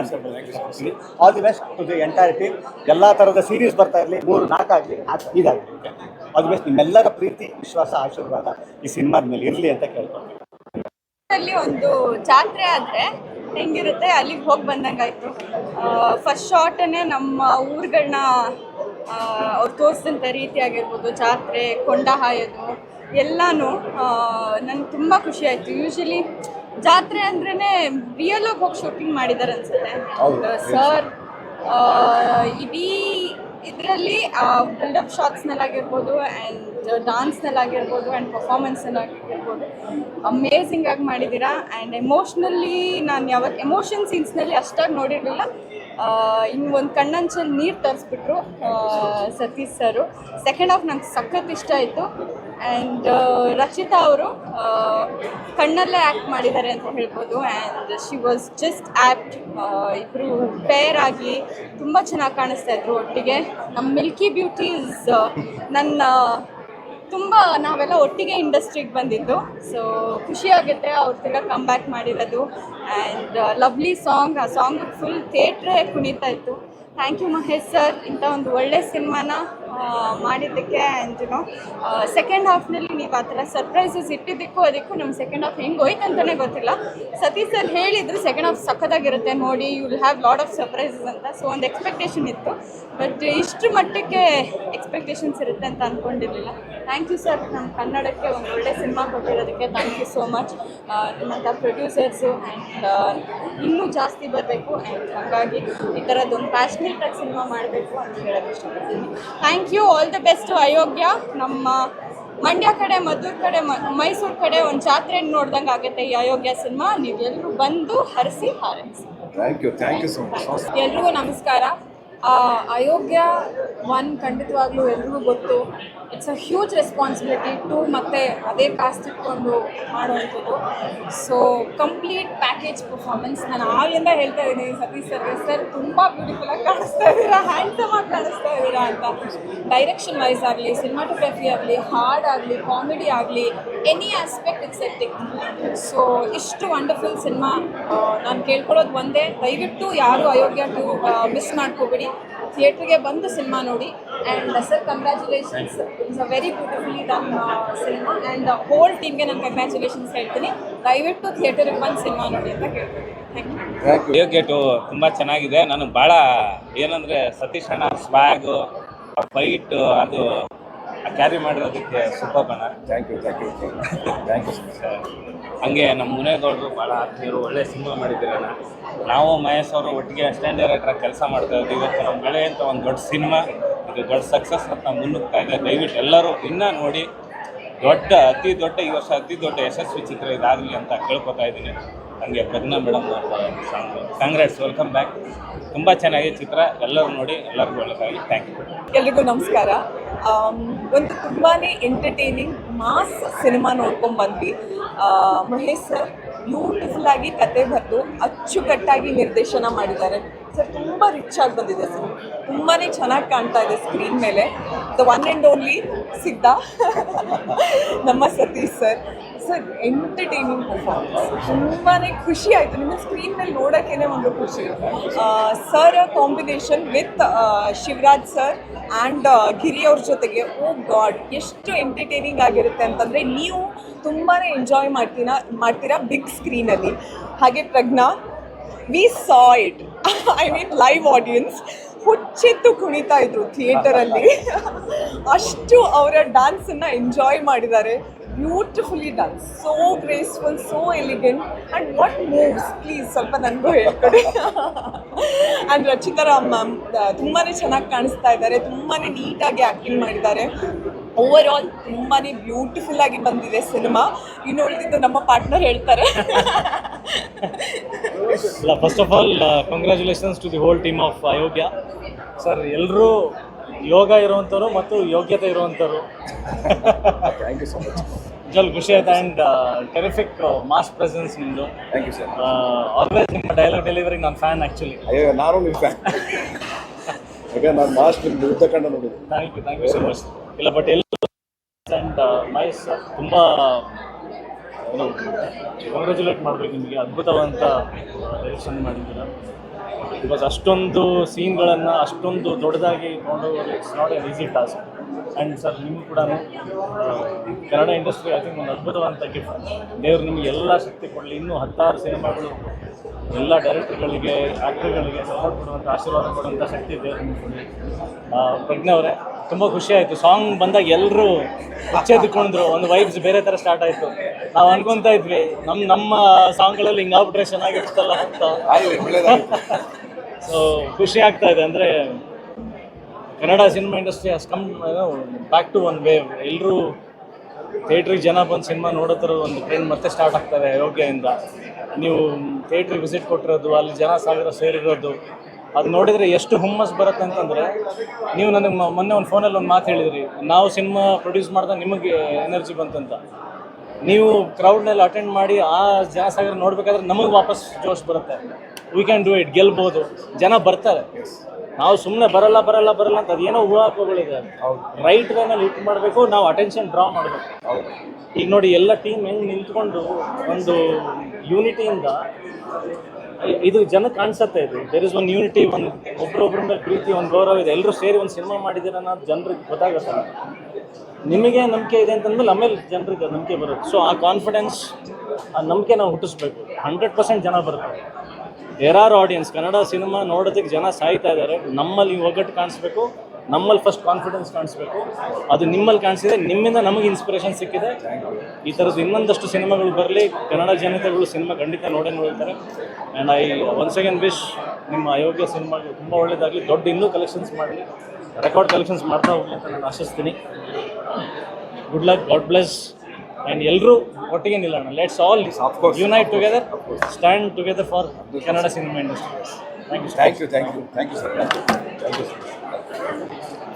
All the best to the entire team. ಎಲ್ಲ ಥರದ ಸೀರೀಸ್ ಬರ್ತಾ ಇರಲಿ, 3-4 ಆಗಲಿ, ಇದಾಗಲಿ. All the best. ನಿಮ್ಮೆಲ್ಲರ ಪ್ರೀತಿ, ವಿಶ್ವಾಸ, ಆಶೀರ್ವಾದ ಈ ಸಿನಿಮಾದ ಮೇಲೆ ಇರಲಿ ಅಂತ ಕೇಳ್ಕೊಳ್ತೀನಿ. ಒಂದು ಜಾತ್ರೆ ಆದರೆ ಹೆಂಗಿರುತ್ತೆ, ಅಲ್ಲಿಗೆ ಹೋಗಿ ಬಂದಂಗಾಯ್ತು. ಫಸ್ಟ್ ಶಾರ್ಟನ್ನೇ ನಮ್ಮ ಊರುಗಳನ್ನ ಅವ್ರು ತೋರಿಸಿದಂಥ ರೀತಿ ಆಗಿರ್ಬೋದು, ಜಾತ್ರೆ, ಕೊಂಡ ಹಾಯೋದು ಎಲ್ಲನೂ ನನಗೆ ತುಂಬ ಖುಷಿ ಆಯಿತು. ಯೂಶಲಿ ಜಾತ್ರೆ ಅಂದ್ರೇ ರಿಯಲಾಗಿ ಹೋಗಿ ಶೂಟಿಂಗ್ ಮಾಡಿದ್ದಾರೆ ಅನಿಸುತ್ತೆ ಸರ್. ಇಡೀ ಇದರಲ್ಲಿ ಬಿಲ್ಡಪ್ ಶಾಟ್ಸ್ನಲ್ಲಾಗಿರ್ಬೋದು ಆ್ಯಂಡ್ ಡಾನ್ಸ್ನಲ್ಲಾಗಿರ್ಬೋದು ಆ್ಯಂಡ್ ಪರ್ಫಾರ್ಮೆನ್ಸ್ನಲ್ಲಾಗಿರ್ಬೋದು ಅಮೇಝಿಂಗ್ ಆಗಿ ಮಾಡಿದ್ದೀರಾ. ಆ್ಯಂಡ್ ಎಮೋಷ್ನಲಿ ನಾನು ಯಾವತ್ತು ಎಮೋಷನ್ ಸೀನ್ಸ್ನಲ್ಲಿ ಅಷ್ಟಾಗಿ ನೋಡಿರಲಿಲ್ಲ. ಇನ್ನು ಒಂದು ಕಣ್ಣಂಚಲ್ಲಿ ನೀರು ತರಿಸ್ಬಿಟ್ರು ಸತೀಶ್ ಸರು. ಸೆಕೆಂಡ್ ಹಾಫ್ ನಂಗೆ ಸಖತ್ ಇಷ್ಟ ಆಯಿತು. ಆ್ಯಂಡ್ ರಚಿತಾ ಅವರು ಕಣ್ಣಲ್ಲೇ ಆ್ಯಕ್ಟ್ ಮಾಡಿದ್ದಾರೆ ಅಂತ ಹೇಳ್ಬೋದು. And she was just act. ಇಬ್ಬರು ಪೇರ್ ಆಗಿ ತುಂಬ ಚೆನ್ನಾಗಿ ಕಾಣಿಸ್ತಾ ಇದ್ರು ಒಟ್ಟಿಗೆ. ನಮ್ಮ ಮಿಲ್ಕಿ ಬ್ಯೂಟೀಸ್ ನನ್ನ ತುಂಬ ನಾವೆಲ್ಲ ಒಟ್ಟಿಗೆ ಇಂಡಸ್ಟ್ರಿಗೆ ಬಂದಿದ್ದು, ಸೊ ಖುಷಿಯಾಗುತ್ತೆ ಅವ್ರು ತಿರ್ಗಾ ಕಮ್ ಬ್ಯಾಕ್ ಮಾಡಿರೋದು. ಆ್ಯಂಡ್ ಲವ್ಲಿ ಸಾಂಗ್, ಆ ಸಾಂಗ್ ಫುಲ್ ಥಿಯೇಟ್ರೇ ಕುಣಿತಾ ಇತ್ತು. ಥ್ಯಾಂಕ್ ಯು ಮಹೇಶ್ ಸರ್, ಇಂಥ ಒಂದು ಒಳ್ಳೆ ಸಿನಿಮಾನ ಮಾಡಿದ್ದಕ್ಕೆ. ಆ್ಯಂಡ್ ಸೆಕೆಂಡ್ ಹಾಫ್ನಲ್ಲಿ ನೀವು ಆ ಥರ ಸರ್ಪ್ರೈಸಸ್ ಇಟ್ಟಿದ್ದಕ್ಕೂ ಅದಕ್ಕೂ ನಮ್ಮ ಸೆಕೆಂಡ್ ಹಾಫ್ ಹೆಂಗೆ ಹೋಯ್ತು ಅಂತಲೇ ಗೊತ್ತಿಲ್ಲ. ಸತೀಶ್ ಸರ್ ಹೇಳಿದ್ರು ಸೆಕೆಂಡ್ ಹಾಫ್ ಸಖತ್ತಾಗಿರುತ್ತೆ ನೋಡಿ, you will have lot of surprises ಅಂತ. ಸೊ ಒಂದು ಎಕ್ಸ್ಪೆಕ್ಟೇಷನ್ ಇತ್ತು, ಬಟ್ ಇಷ್ಟು ಮಟ್ಟಕ್ಕೆ ಎಕ್ಸ್ಪೆಕ್ಟೇಷನ್ಸ್ ಇರುತ್ತೆ ಅಂತ ಅಂದ್ಕೊಂಡಿರಲಿಲ್ಲ. ಥ್ಯಾಂಕ್ ಯು ಸರ್, ನಮ್ಮ ಕನ್ನಡಕ್ಕೆ ಒಂದು ಒಳ್ಳೆ ಸಿನಿಮಾ ಕೊಟ್ಟಿರೋದಕ್ಕೆ ಥ್ಯಾಂಕ್ ಯು ಸೋ ಮಚ್. ನಿಮ್ಮಂಥ ಪ್ರೊಡ್ಯೂಸರ್ಸು ಆ್ಯಂಡ್ ಇನ್ನೂ ಜಾಸ್ತಿ ಬರಬೇಕು. ಆ್ಯಂಡ್ ಹಾಗಾಗಿ ಈ ಥರದ್ದೊಂದು ಪ್ಯಾಷನೇಟಾಗಿ ಸಿನಿಮಾ ಮಾಡಬೇಕು ಅಂತ ಹೇಳೋಕ್ಕೆ ಇಷ್ಟಪಡ್ತೀನಿ. Thank you. All the best. Ayogya ನಮ್ಮ ಮಂಡ್ಯ ಕಡೆ, ಮದ್ದೂರು ಕಡೆ, ಮೈಸೂರು ಕಡೆ ಒಂದು ಜಾತ್ರೆ ನೋಡ್ದಂಗೆ ಆಗುತ್ತೆ ಈ ಅಯೋಗ್ಯ ಸಿನಿಮಾ. ನೀವೆಲ್ಲರೂ ಬಂದು ಹರಿಸಿ ಹಾರೈಸಿ. Thank you so much. ಎಲ್ರಿಗೂ ನಮಸ್ಕಾರ. ಅಯೋಗ್ಯ ಒನ್ ಖಂಡಿತವಾಗ್ಲೂ ಎಲ್ರಿಗೂ ಗೊತ್ತು. It's a huge responsibility. 2 ಮತ್ತೆ ಅದೇ ಕಾಸ್ಟ್ ಇಟ್ಕೊಂಡು ಮಾಡುವಂಥದ್ದು. So complete package performance. ನಾನು ಆಗ್ಲಿಂದ ಹೇಳ್ತಾ ಇದ್ದೀನಿ ಸತೀಶ್ ಸರ್ ತುಂಬ ಬ್ಯೂಟಿಫುಲ್ಲಾಗಿ ಕಾಣಿಸ್ತಾ ಇದ್ದೀರಾ, ಹ್ಯಾಂಡ್ಸಮ್ ಆಗಿ ಕಾಣಿಸ್ತಾ ಇದ್ದೀರಾ ಅಂತ. ಡೈರೆಕ್ಷನ್ ವೈಸ್ ಆಗಲಿ, ಸಿನಿಮಾಟೋಗ್ರಫಿ ಆಗಲಿ, ಹಾಡಾಗಲಿ, ಕಾಮಿಡಿ ಆಗಲಿ, ಎನಿ ಆಸ್ಪೆಕ್ಟ್ ಇಟ್ಸ್ ಎಟಿಕ್. ಸೊ ಇಷ್ಟು ವಂಡರ್ಫುಲ್ ಸಿನಿಮಾ. ನಾನು ಕೇಳ್ಕೊಳ್ಳೋದು ಒಂದೇ, ದಯವಿಟ್ಟು ಯಾರು ಅಯೋಗ್ಯ ಮಿಸ್ ಮಾಡ್ಕೋಬೇಡಿ, ಥಿಯೇಟ್ರಿಗೆ ಬಂದು ಸಿನಿಮಾ ನೋಡಿ. And sir congratulations, it's a very beautifully done cinema. And whole ಟೀಮ್ಗೆ ನಾನು ಕಂಗ್ರ್ಯಾಚುಲೇಷನ್ಸ್ ಹೇಳ್ತೀನಿ. ದಯವಿಟ್ಟು ಥಿಯೇಟರಿಗೆ ಬಂದು ಸಿನಿಮಾ ನೋಡಿ ಅಂತ ಕೇಳ್ತೀನಿ. Thank you. ಅಯೋಗ್ಯ 2 ತುಂಬ ಚೆನ್ನಾಗಿದೆ. ನನಗೆ ಭಾಳ ಏನಂದರೆ ಸತೀಶ್ ಅಣ್ಣ ಸ್ವ್ಯಾಗು, ಫೈಟ್, ಅದು ಕ್ಯಾರಿ ಮಾಡಿರೋದಕ್ಕೆ ಸೂಪರ್ ಅಣ್ಣ. ಥ್ಯಾಂಕ್ ಯು ಹಂಗೆ ನಮ್ಮ ಮುನೇಗೌಡರು ಭಾಳ ಆತ್ಮೀಯರು, ಒಳ್ಳೆ ಸಿನಿಮಾ ಮಾಡಿದ್ದೀರಣ್ಣ. ನಾವು ಮಹೇಶ್ ಅವರು ಒಟ್ಟಿಗೆ ಅಸಿಸ್ಟೆಂಟ್ ಡೈರೆಕ್ಟ್ರಾಗಿ ಕೆಲಸ ಮಾಡ್ತಾ ಇದ್ದೀವಿ. ಇವತ್ತು ನಮ್ಮ ಗೆಳೆ ಅಂತ ಒಂದು ದೊಡ್ಡ ಸಿನಿಮಾ, ಇದು ದೊಡ್ಡ ಸಕ್ಸಸ್ ಅಂತ ಮುನ್ನುಗ್ತಾ ಇದೆ. ದಯವಿಟ್ಟು ಎಲ್ಲರೂ ಇನ್ನೂ ನೋಡಿ. ಅತಿ ದೊಡ್ಡ ಈ ವರ್ಷ ಅತಿ ದೊಡ್ಡ ಯಶಸ್ವಿ ಚಿತ್ರ ಇದಾಗಲಿ ಅಂತ ಕೇಳ್ಕೊತಾ ಇದ್ದೀನಿ. ಹಂಗೆ Pragya madam song congrats, welcome back. ತುಂಬ ಚೆನ್ನಾಗಿದೆ ಚಿತ್ರ, ಎಲ್ಲರೂ ನೋಡಿ, ಎಲ್ಲರಿಗೂ ಒಳ್ಳೆಯದಾಗಿ. Thank you. ಎಲ್ರಿಗೂ ನಮಸ್ಕಾರ. ಒಂದು ತುಂಬಾ ಎಂಟರ್ಟೈನಿಂಗ್ ಮಾಸ್ ಸಿನಿಮಾ ನೋಡ್ಕೊಂಡು ಬಂದ್ವಿ. ಮಹೇಶ್ ಸರ್ ಬ್ಯೂಟಿಫುಲ್ಲಾಗಿ ಕತೆ ಬರೆದು ಅಚ್ಚುಕಟ್ಟಾಗಿ ನಿರ್ದೇಶನ ಮಾಡಿದ್ದಾರೆ. ಸರ್ ತುಂಬ ರಿಚ್ ಆಗಿ ಬಂದಿದೆ ಸರ್, ತುಂಬಾ ಚೆನ್ನಾಗಿ ಕಾಣ್ತಾ ಇದೆ ಸ್ಕ್ರೀನ್ ಮೇಲೆ. ದ ಒನ್ ಆ್ಯಂಡ್ ಓನ್ಲಿ ಸಿದ್ಧ ನಮ್ಮ Satish sir. Sir entertaining performance, ತುಂಬಾ ಖುಷಿ ಆಯಿತು. ನಿಮ್ಮ ಸ್ಕ್ರೀನ್ ಮೇಲೆ ನೋಡೋಕ್ಕೇ ಒಂದು ಖುಷಿ. Sir combination with Shivraj sir and Giri ಅವ್ರ ಜೊತೆಗೆ, ಓ ಗಾಡ್ ಎಷ್ಟು ಎಂಟರ್ಟೈನಿಂಗ್ ಆಗಿರುತ್ತೆ ಅಂತಂದರೆ ನೀವು ತುಂಬಾ ಎಂಜಾಯ್ ಮಾಡ್ತೀರಾ ಬಿಗ್ ಸ್ಕ್ರೀನಲ್ಲಿ. ಹಾಗೆ Pragya, we saw it, I mean live audience ಹುಚ್ಚೆತ್ತು ಕುಣಿತಾ ಇದ್ರು ಥಿಯೇಟರಲ್ಲಿ. ಅಷ್ಟು ಅವರ ಡ್ಯಾನ್ಸನ್ನು ಎಂಜಾಯ್ ಮಾಡಿದ್ದಾರೆ. Beautifully done, so graceful, so elegant. And what moves, please ಸ್ವಲ್ಪ ನನಗೂ ಹೇಳ್ಕೊಡಿ. ಆ್ಯಂಡ್ ರಚಿತಾ ರಾಮ್ ಮ್ಯಾಮ್ ತುಂಬಾ ಚೆನ್ನಾಗಿ ಕಾಣಿಸ್ತಾ ಇದ್ದಾರೆ, ತುಂಬಾ ನೀಟಾಗಿ ಆ್ಯಕ್ಟಿಂಗ್ ಮಾಡಿದ್ದಾರೆ. ಓವರ್ ಆಲ್ ತುಂಬಾ ಬ್ಯೂಟಿಫುಲ್ಲಾಗಿ ಬಂದಿದೆ ಸಿನಿಮಾ. ಇನ್ನು ಉಳಿದಿದ್ದು ನಮ್ಮ ಪಾರ್ಟ್ನರ್ ಹೇಳ್ತಾರೆ. First of all congratulations to the whole team of Ayogya. Sir ಎಲ್ಲರೂ ಯೋಗ ಇರುವಂಥವ್ರು ಮತ್ತು ಯೋಗ್ಯತೆ ಇರುವಂಥವ್ರು. Thank you so much. ನಿಜವಾಗ್ಲೂ ಖುಷಿ ಆಯ್ತು. ಆ್ಯಂಡ್ ಟೆರಿಫಿಕ್ ಮಾಸ್ ಪ್ರೆಸೆನ್ಸ್ ನಿಮ್ಮದು. Thank you sir. ಆಲ್ವೇಸ್ ನಿಮ್ಮ ಡೈಲಾಗ್ ಡೆಲಿವರಿಗೆ ನಾನು ಫ್ಯಾನ್ ಆ್ಯಕ್ಚುಲಿ. ಅಯ್ಯೋ, ನಾನು ನಿಮ್ಮ ಫ್ಯಾನ್. ಯಾಕಂದ್ರೆ ನಾನು ಮಾಸ್ಟರ್ ಉದ್ದ ಕಂಡ ನೋಡಿದ್ದೆ. Thank you so much. ಇಲ್ಲ ಬಟ್ ಎಲ್ಲ ಆ್ಯಂಡ್ ಮಹೇಶ್ ತುಂಬ ಕಂಗ್ರ್ಯಾಚುಲೇಟ್ ಮಾಡಬೇಕು ನಿಮಗೆ. ಅದ್ಭುತವಾದಂಥ ಡೈರೆಕ್ಷನ್ ಮಾಡಿದ್ದೀರ. ಬಿಕಾಸ್ ಅಷ್ಟೊಂದು ಸೀನ್ಗಳನ್ನು ಅಷ್ಟೊಂದು ದೊಡ್ಡದಾಗಿ ತೊಗೊಂಡೋಗೋದು it's not an easy task. And sir ನಿಮಗೂ ಕೂಡ ಕನ್ನಡ ಇಂಡಸ್ಟ್ರಿ ಐ ಥಿಂಕ್ ಒಂದು ಅದ್ಭುತವಾದಂಥ ಗಿಫ್ಟ್. ದೇವರು ನಿಮಗೆ ಎಲ್ಲ ಶಕ್ತಿ ಕೊಡಲಿ. ಇನ್ನೂ 10 ಸಿನಿಮಾಗಳು ಎಲ್ಲ ಡೈರೆಕ್ಟರ್ಗಳಿಗೆ, ಆ್ಯಕ್ಟರ್ಗಳಿಗೆ ಸಪೋರ್ಟ್ ಕೊಡುವಂಥ, ಆಶೀರ್ವಾದ ಕೊಡುವಂಥ ಶಕ್ತಿ ದೇವರು ನಿಮಗೆ ಕೊಡಲಿ. ಪ್ರಜ್ಞೆ ಅವರೇ ತುಂಬ ಖುಷಿ ಆಯಿತು. ಸಾಂಗ್ ಬಂದಾಗ ಎಲ್ಲರೂ ಹುಚ್ಚೆದ್ದುಕೊಂಡ್ರು, ಒಂದು ವೈಬ್ಸ್ ಬೇರೆ ಥರ ಸ್ಟಾರ್ಟ್ ಆಯಿತು. ನಾವು ಅನ್ಕೊತಾ ಇದ್ವಿ ನಮ್ಮ ಸಾಂಗ್ಗಳಲ್ಲಿ ಹಿಂಗೆ ಆಗ್ಬಿಟ್ರೆ ಚೆನ್ನಾಗಿರ್ತಲ್ಲ ಅಂತ. ಸೊ ಖುಷಿ ಆಗ್ತಾ ಇದೆ. ಅಂದರೆ Kannada cinema industry has come back to one wave. ಎಲ್ಲರೂ ಥಿಯೇಟ್ರಿಗೆ ಜನ ಬಂದು ಸಿನಿಮಾ ನೋಡೋ ಥರ ಒಂದು ಟ್ರೆಂಡ್ ಮತ್ತೆ ಸ್ಟಾರ್ಟ್ ಆಗ್ತದೆ ಅಯೋಗ್ಯದಿಂದ. ನೀವು ಥಿಯೇಟ್ರಿಗೆ ವಿಸಿಟ್ ಕೊಟ್ಟಿರೋದು, ಅಲ್ಲಿ ಜನ ಸಾಗರ ಸೇರಿರೋದು, ಅದು ನೋಡಿದರೆ ಎಷ್ಟು ಹುಮ್ಮಸ್ ಬರುತ್ತೆ ಅಂತಂದರೆ, ನೀವು ನನಗೆ ಮೊನ್ನೆ ಒಂದು ಫೋನಲ್ಲಿ ಒಂದು ಮಾತು ಹೇಳಿದ್ರಿ, ನಾವು ಸಿನಿಮಾ ಪ್ರೊಡ್ಯೂಸ್ ಮಾಡಿದಾಗ ನಿಮಗೆ ಎನರ್ಜಿ ಬಂತಂತ. ನೀವು ಕ್ರೌಡ್ನೆಲ್ಲ ಅಟೆಂಡ್ ಮಾಡಿ ಆ ಜನ ಸಾಗರ ನೋಡಬೇಕಾದ್ರೆ ನಮಗೆ ವಾಪಸ್ ಜೋಶ್ ಬರುತ್ತೆ. ವಿ ಕ್ಯಾನ್ ಡೂ ಇಟ್, ಗೆಲ್ಬೋದು, ಜನ ಬರ್ತಾರೆ. ನಾವು ಸುಮ್ಮನೆ ಬರಲ್ಲ ಅಂತ ಅದೇನೋ ಊಹಾಪೋಗಳಿದೆ. ರೈಟ್ ವೇನಲ್ಲಿ ಹಿಟ್ ಮಾಡಬೇಕು, ನಾವು ಅಟೆನ್ಷನ್ ಡ್ರಾ ಮಾಡಬೇಕು. ಈಗ ನೋಡಿ ಎಲ್ಲ ಟೀಮ್ ಹೆಂಗೆ ನಿಂತ್ಕೊಂಡು ಒಂದು ಯೂನಿಟಿಯಿಂದ ಇದು ಜನಕ್ಕೆ ಕಾಣಿಸುತ್ತೆ. ಇದು ದೇರ್ ಇಸ್ ಒನ್ ಯೂನಿಟಿ, ಒಂದು ಒಬ್ರೊಬ್ಬರ ಮೇಲೆ ಪ್ರೀತಿ, ಒಂದು ಗೌರವ ಇದೆ. ಎಲ್ಲರೂ ಸೇರಿ ಒಂದು ಸಿನಿಮಾ ಮಾಡಿದ್ದೀರ ಅನ್ನೋದು ಜನರಿಗೆ ಗೊತ್ತಾಗುತ್ತೆ. ನಿಮಗೆ ನಂಬಿಕೆ ಇದೆ ಅಂತಂದ್ಮೇಲೆ ಆಮೇಲೆ ಜನರಿಗೆ ನಂಬಿಕೆ ಬರುತ್ತೆ. ಸೊ ಆ ಕಾನ್ಫಿಡೆನ್ಸ್, ಆ ನಂಬಿಕೆ ನಾವು ಹುಟ್ಟಿಸ್ಬೇಕು. 100% ಜನ ಬರ್ತಾರೆ. There are audience. Kannada cinema ನೋಡೋದಕ್ಕೆ ಜನ ಸಾಯ್ತಾ ಇದ್ದಾರೆ. ನಮ್ಮಲ್ಲಿ ಒಗ್ಗಟ್ಟು ಕಾಣಿಸ್ಬೇಕು, ನಮ್ಮಲ್ಲಿ ಫಸ್ಟ್ ಕಾನ್ಫಿಡೆನ್ಸ್ ಕಾಣಿಸ್ಬೇಕು. ಅದು ನಿಮ್ಮಲ್ಲಿ ಕಾಣಿಸಿದೆ, ನಿಮ್ಮಿಂದ ನಮಗೆ ಇನ್ಸ್ಪಿರೇಷನ್ ಸಿಕ್ಕಿದೆ. ಈ ಥರದ್ದು ಇನ್ನೊಂದಷ್ಟು ಸಿನಿಮಾಗಳು ಬರಲಿ. ಕನ್ನಡ ಜನತೆಗಳು ಸಿನಿಮಾ ಖಂಡಿತ ನೋಡ್ತಾರೆ. And I once again wish ನಿಮ್ಮ ಅಯೋಗ್ಯ ಸಿನಿಮಾಗೆ ತುಂಬ ಒಳ್ಳೆಯದಾಗಲಿ. ದೊಡ್ಡ ಇನ್ನೂ ಕಲೆಕ್ಷನ್ಸ್ ಮಾಡಲಿ, ರೆಕಾರ್ಡ್ ಕಲೆಕ್ಷನ್ಸ್ ಮಾಡ್ತಾ ಹೋಗಲಿ ಅಂತ ನಾನು ಆಶಿಸ್ತೀನಿ. Good luck, god bless. And ಎಲ್ಲರೂ ಒಟ್ಟಿಗೆ ನಿಲ್ಲೋಣ. Let's all unite together, stand together for Kannada cinema industry. Thank you sir.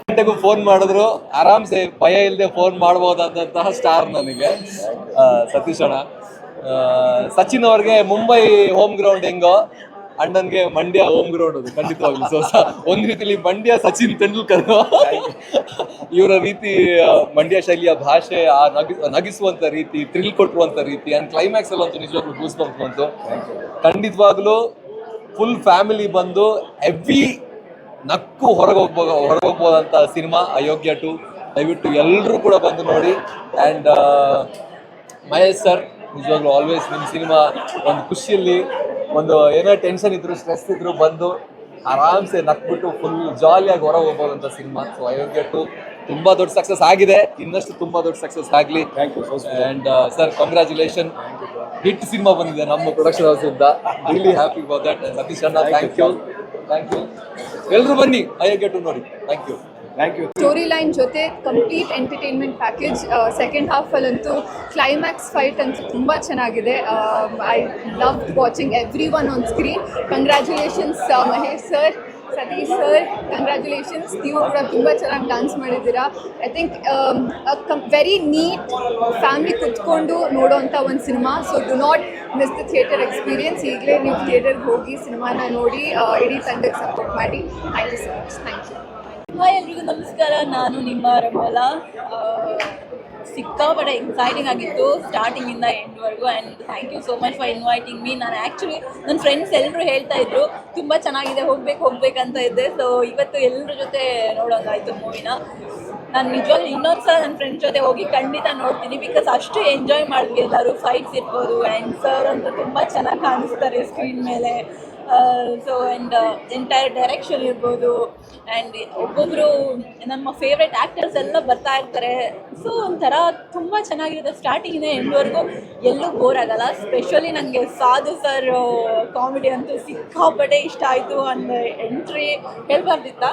ಗಂಟೆಗೂ ಫೋನ್ ಮಾಡಿದ್ರು ಆರಾಮ್ಸೆ ಭಯ ಇಲ್ಲದೆ ಫೋನ್ ಮಾಡ್ಬೋದಾದಂತಹ ಸ್ಟಾರ್ ನನಗೆ ಸತೀಶ್ ಅಣ್ಣ. ಸಚಿನ್ ಅವ್ರಿಗೆ ಮುಂಬೈ ಹೋಮ್ ಗ್ರೌಂಡ್ ಹೆಂಗೋ ಅಣ್ಣನ್ಗೆ ಮಂಡ್ಯ ಹೋಮ್ ಗ್ರೌಂಡ್ ಅದು ಖಂಡಿತವಾಗ್ಲು. ಸೊ ಒಂದ್ ರೀತಿಲಿ ಮಂಡ್ಯ ಸಚಿನ್ ತೆಂಡೂಲ್ಕರ್ ಇವರ ರೀತಿ ಮಂಡ್ಯ ಶೈಲಿಯ ಭಾಷೆ, ಆ ನಗಿಸುವಂತ ರೀತಿ, ಥ್ರಿಲ್ ಕೊಟ್ಟುವಂತ ರೀತಿ ಅಂಡ್ ಕ್ಲೈಮ್ಯಾಕ್ಸ್ ಅಲ್ಲಿ ಅಂತೂ ನಿಜವಾಗ್ಲೂ ಗೂಸ್ ಬಂಪ್ ಬಂತು. ಖಂಡಿತವಾಗ್ಲೂ ಫುಲ್ ಫ್ಯಾಮಿಲಿ ಬಂದು ಹೆವಿ ನಕ್ಕು ಹೊರಗೋಗ್ಬೋದಂತ ಸಿನಿಮಾ ಅಯೋಗ್ಯ 2. ದಯವಿಟ್ಟು ಎಲ್ಲರೂ ಕೂಡ ಬಂದು ನೋಡಿ. ಆ್ಯಂಡ್ ಮಹೇಶ್ ಸರ್ ನಿಜವಾಗ್ಲೂ ಆಲ್ವೇಸ್ ನಿಮ್ಮ ಸಿನಿಮಾ ಒಂದು ಖುಷಿಯಲ್ಲಿ, ಒಂದು ಏನೋ ಟೆನ್ಷನ್ ಇದ್ರು, ಸ್ಟ್ರೆಸ್ ಇದ್ರು ಬಂದು ಆರಾಮ್ಸೆ ನಕ್ಬಿಟ್ಟು ಫುಲ್ ಜಾಲಿಯಾಗಿ ಹೊರ ಹೋಗ್ಬೋದಂತ ಸಿನಿಮಾ. ಸೊ ಅಯೋಗ್ಯ 2 ತುಂಬಾ ದೊಡ್ಡ ಸಕ್ಸಸ್ ಆಗಿದೆ, ಇನ್ನಷ್ಟು ತುಂಬಾ ದೊಡ್ಡ ಸಕ್ಸಸ್ ಆಗಲಿ. And sir congratulation, hit cinema ಬಂದಿದೆ ನಮ್ಮ ಪ್ರೊಡಕ್ಷನ್ ಹೌಸ್ ಇಂದ. Really happy about that. Satish ಅಣ್ಣ ಥ್ಯಾಂಕ್ ಯು. ಎಲ್ಲರೂ ಬನ್ನಿ ಅಯೋಗ್ಯ 2 ನೋಡಿ. Thank you. ಸ್ಟೋರಿ ಲೈನ್ ಜೊತೆ ಕಂಪ್ಲೀಟ್ ಎಂಟರ್ಟೈನ್ಮೆಂಟ್ ಪ್ಯಾಕೇಜ್. ಸೆಕೆಂಡ್ ಹಾಫಲ್ಲಂತೂ ಕ್ಲೈಮ್ಯಾಕ್ಸ್ ಫೈಟ್ ಅಂತೂ ತುಂಬ ಚೆನ್ನಾಗಿದೆ. I love watching every one on screen. Congratulations Mahesh sir, Satish sir, congratulations. ನೀವು ಕೂಡ ತುಂಬ ಚೆನ್ನಾಗಿ ಡಾನ್ಸ್ ಮಾಡಿದ್ದೀರಾ. I think very neat family ಕುತ್ಕೊಂಡು ನೋಡೋವಂಥ ಒಂದು cinema. So do not miss the theatre experience. ಈಗಲೇ ನೀವು ಥಿಯೇಟರ್ಗೆ ಹೋಗಿ ಸಿನಿಮಾನ ನೋಡಿ ಇಡೀ ತಂಡಕ್ಕೆ ಸಪೋರ್ಟ್ ಮಾಡಿ. Thank you so much. Thank you. Hi ಎಲ್ರಿಗೂ ನಮಸ್ಕಾರ, ನಾನು ನಿಮ್ಮ ರಮೋಲ. ಸಿಕ್ಕಾಪಟ್ಟೆ ಎಕ್ಸೈಟಿಂಗ್ ಆಗಿತ್ತು ಸ್ಟಾರ್ಟಿಂಗಿಂದ ಎಂಡ್ವರೆಗೂ. And thank you so much for inviting me. ನಾನು ಆ್ಯಕ್ಚುಲಿ ನನ್ನ ಫ್ರೆಂಡ್ಸ್ ಎಲ್ಲರೂ ಹೇಳ್ತಾ ಇದ್ರು ತುಂಬ ಚೆನ್ನಾಗಿದೆ, ಹೋಗ್ಬೇಕಂತ ಇದ್ದೆ. ಸೊ ಇವತ್ತು ಎಲ್ಲರ ಜೊತೆ ನೋಡೋಂಗಾಯ್ತು ಮೂವಿನ. ನಾನು ನಿಜವಾಗ್ಲೂ ಇನ್ನೊಂದು ಸಲ ನನ್ನ ಫ್ರೆಂಡ್ಸ್ ಜೊತೆ ಹೋಗಿ ಖಂಡಿತ ನೋಡ್ತೀನಿ, ಬಿಕಾಸ್ ಅಷ್ಟು ಎಂಜಾಯ್ ಮಾಡಿದ್ವಿ ಎಲ್ಲರೂ. ಫೈಟ್ಸ್ ಇರ್ಬೋದು, ಆ್ಯಂಡ್ ಸರ್ ಅಂತೂ ತುಂಬ ಚೆನ್ನಾಗಿ ಕಾಣಿಸ್ತಾರೆ ಸ್ಕ್ರೀನ್ ಮೇಲೆ. ಸೊ ಆ್ಯಂಡ್ ಎಂಟೈರ್ ಡೈರೆಕ್ಷನ್ ಇರ್ಬೋದು, ಆ್ಯಂಡ್ ಒಬ್ಬೊಬ್ಬರು ನಮ್ಮ ಫೇವ್ರೆಟ್ ಆ್ಯಕ್ಟರ್ಸ್ ಎಲ್ಲ ಬರ್ತಾ ಇರ್ತಾರೆ. ಸೊ ಒಂಥರ ತುಂಬ ಚೆನ್ನಾಗಿರುತ್ತೆ ಸ್ಟಾರ್ಟಿಂಗಿಂದ ಎಂಡ್ವರೆಗೂ, ಎಲ್ಲೂ ಬೋರ್ ಆಗಲ್ಲ. ಸ್ಪೆಷಲಿ ನನಗೆ ಸಾಧು ಸರ್ ಕಾಮಿಡಿ ಅಂತೂ ಸಿಕ್ಕಾಪಟ್ಟೆ ಇಷ್ಟ ಆಯಿತು. ಒಂದು ಎಂಟ್ರಿ ಹೇಳ್ಬಾರ್ದಿತ್ತ,